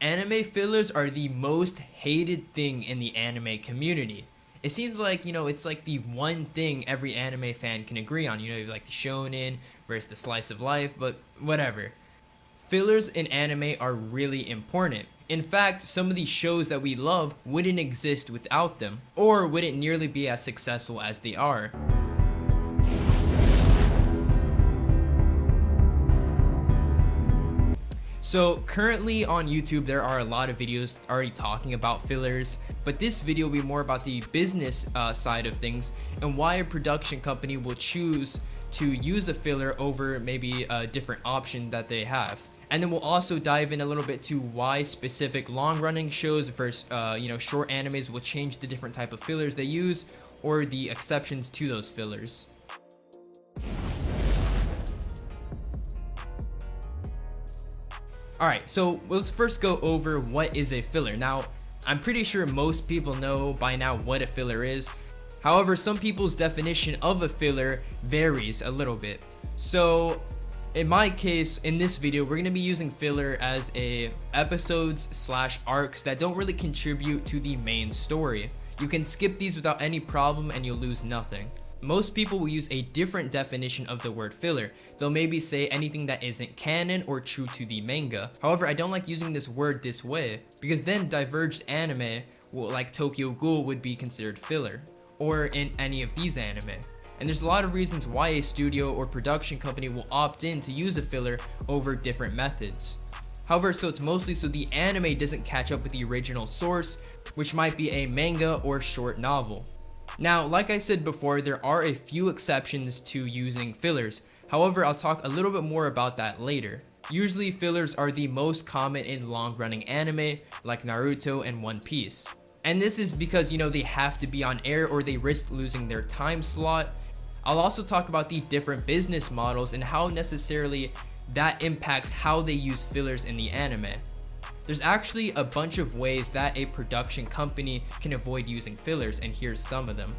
Anime fillers are the most hated thing in the anime community. It seems like, it's like the one thing every anime fan can agree on. Like the shonen versus the slice of life, but whatever. Fillers in anime are really important. In fact, some of these shows that we love wouldn't exist without them, or wouldn't nearly be as successful as they are. So currently on YouTube, there are a lot of videos already talking about fillers, but this video will be more about the business side of things and why a production company will choose to use a filler over maybe a different option that they have. And then we'll also dive in a little bit to why specific long-running shows versus short animes will change the different type of fillers they use, or the exceptions to those fillers. Alright, so let's first go over what is a filler. Now, I'm pretty sure most people know by now what a filler is. However, some people's definition of a filler varies a little bit. So, in my case, in this video, we're going to be using filler as episodes/arcs that don't really contribute to the main story. You can skip these without any problem and you'll lose nothing. Most people will use a different definition of the word filler. They'll maybe say anything that isn't canon or true to the manga. However, I don't like using this word this way, because then diverged anime, like Tokyo Ghoul, would be considered filler, or in any of these anime. And there's a lot of reasons why a studio or production company will opt in to use a filler over different methods. However, so it's mostly so the anime doesn't catch up with the original source, which might be a manga or short novel. Now, like I said before, there are a few exceptions to using fillers. However, I'll talk a little bit more about that later. Usually, fillers are the most common in long-running anime, like Naruto and One Piece. And this is because, they have to be on air or they risk losing their time slot. I'll also talk about the different business models and how necessarily that impacts how they use fillers in the anime. There's actually a bunch of ways that a production company can avoid using fillers, and here's some of them.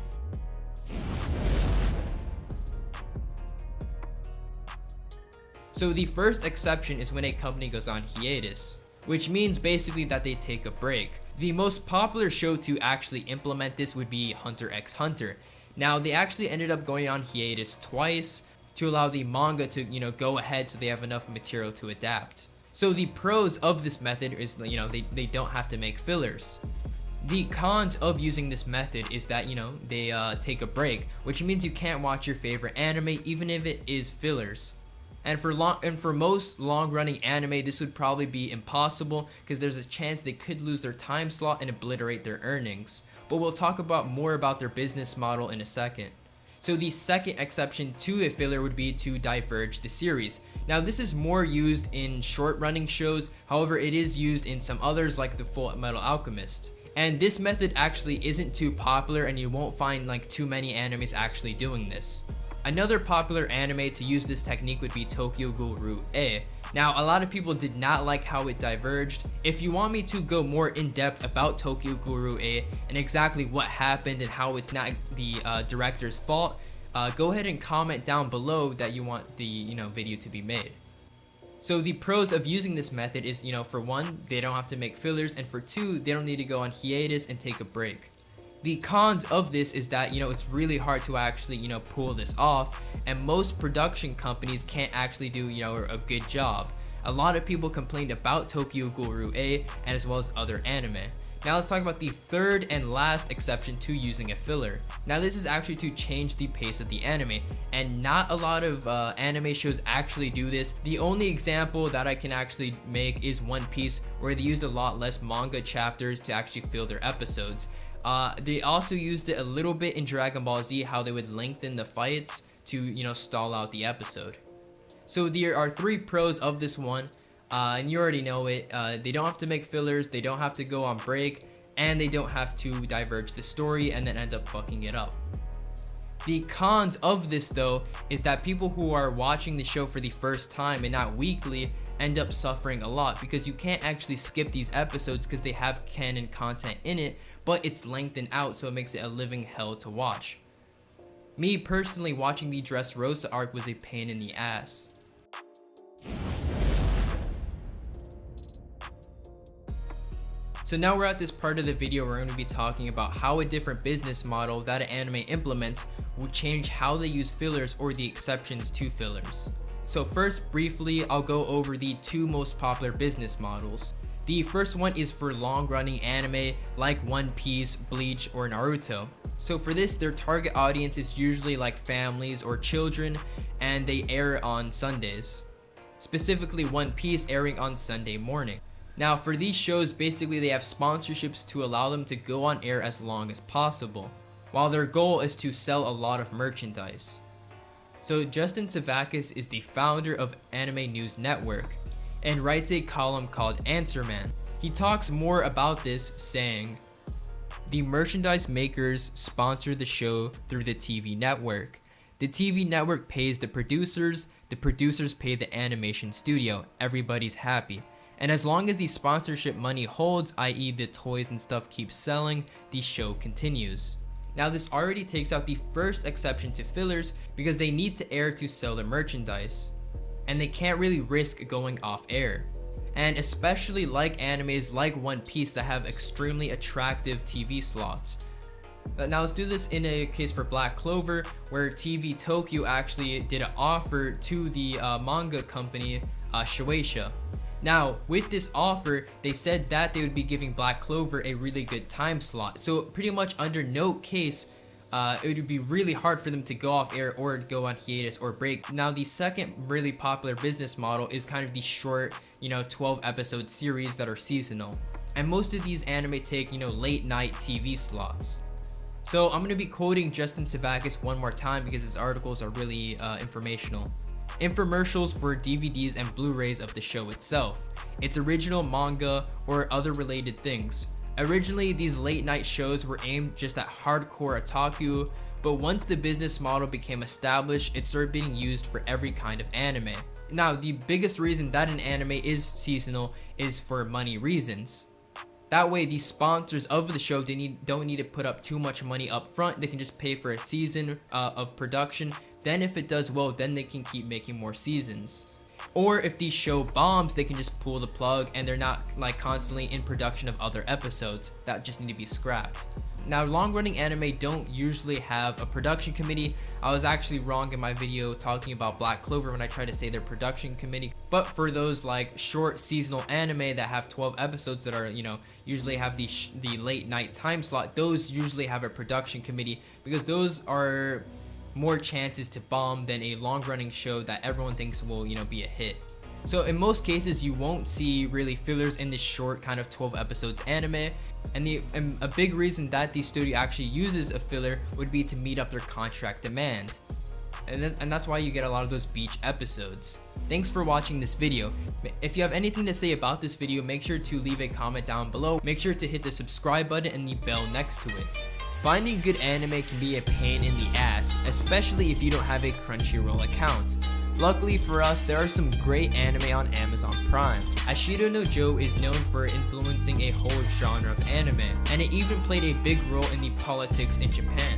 So the first exception is when a company goes on hiatus, which means basically that they take a break. The most popular show to actually implement this would be Hunter x Hunter. Now, they actually ended up going on hiatus twice to allow the manga to, go ahead so they have enough material to adapt. So the pros of this method is, they don't have to make fillers. The cons of using this method is that, they take a break, which means you can't watch your favorite anime even if it is fillers. And for most long-running anime, this would probably be impossible because there's a chance they could lose their time slot and obliterate their earnings. But we'll talk more about their business model in a second. So the second exception to a filler would be to diverge the series. Now, this is more used in short-running shows, however it is used in some others like the Full Metal Alchemist. And this method actually isn't too popular and you won't find too many animes actually doing this. Another popular anime to use this technique would be Tokyo Ghoul Route A. Now, a lot of people did not like how it diverged. If you want me to go more in depth about Tokyo Ghoul Route A and exactly what happened and how it's not the director's fault, go ahead and comment down below that you want the video to be made. So the pros of using this method is, for one, they don't have to make fillers, and for two, they don't need to go on hiatus and take a break. The cons of this is that, it's really hard to actually, pull this off, and most production companies can't actually do, a good job. A lot of people complained about Tokyo Ghoul Route A and as well as other anime. Now let's talk about the third and last exception to using a filler. Now this is actually to change the pace of the anime, and not a lot of anime shows actually do this. The only example that I can actually make is One Piece, where they used a lot less manga chapters to actually fill their episodes. They also used it a little bit in Dragon Ball Z, how they would lengthen the fights to, stall out the episode. So there are three pros of this one, and you already know it. They don't have to make fillers, they don't have to go on break, and they don't have to diverge the story and then end up fucking it up. The cons of this, though, is that people who are watching the show for the first time and not weekly end up suffering a lot, because you can't actually skip these episodes because they have canon content in it, but it's lengthened out, so it makes it a living hell to watch. Me personally, watching the Dressrosa arc was a pain in the ass. So now we're at this part of the video where we're going to be talking about how a different business model that an anime implements will change how they use fillers or the exceptions to fillers. So first, briefly, I'll go over the two most popular business models. The first one is for long-running anime like One Piece, Bleach, or Naruto. So for this, their target audience is usually like families or children, and they air on Sundays. Specifically, One Piece airing on Sunday morning. Now for these shows, basically they have sponsorships to allow them to go on air as long as possible, while their goal is to sell a lot of merchandise. So Justin Savakis is the founder of Anime News Network and writes a column called Answer Man. He talks more about this, saying, "The merchandise makers sponsor the show through the TV network. The TV network pays the producers pay the animation studio. Everybody's happy. And as long as the sponsorship money holds, i.e. the toys and stuff keep selling, the show continues." Now this already takes out the first exception to fillers because they need to air to sell their merchandise, and they can't really risk going off air. And especially like animes like One Piece that have extremely attractive TV slots. Now let's do this in a case for Black Clover, where TV Tokyo actually did an offer to the manga company Shueisha. Now with this offer, they said that they would be giving Black Clover a really good time slot. So pretty much under no case it would be really hard for them to go off air or go on hiatus or break. Now the second really popular business model is kind of the short, 12 episode series that are seasonal. And most of these anime take, late night TV slots. So I'm going to be quoting Justin Savakis one more time because his articles are really informational. Infomercials for DVDs and Blu-rays of the show itself, its original manga, or other related things. Originally, these late night shows were aimed just at hardcore otaku, but once the business model became established, it started being used for every kind of anime. Now, the biggest reason that an anime is seasonal is for money reasons. That way, the sponsors of the show don't need to put up too much money up front. They can just pay for a season of production. Then if it does well, then they can keep making more seasons. Or if the show bombs, they can just pull the plug and they're not like constantly in production of other episodes that just need to be scrapped. Now, long-running anime don't usually have a production committee. I was actually wrong in my video talking about Black Clover when I tried to say their production committee. But for those like short seasonal anime that have 12 episodes that are, usually have the late night time slot, those usually have a production committee because those are more chances to bomb than a long-running show that everyone thinks will, be a hit. So in most cases, you won't see really fillers in this short kind of 12 episodes anime, and a big reason that the studio actually uses a filler would be to meet up their contract demand. And that's why you get a lot of those beach episodes. Thanks for watching this video. If you have anything to say about this video, make sure to leave a comment down below. Make sure to hit the subscribe button and the bell next to it. Finding good anime can be a pain in the ass, especially if you don't have a Crunchyroll account. Luckily for us, there are some great anime on Amazon Prime. Ashido no Joe is known for influencing a whole genre of anime, and it even played a big role in the politics in Japan.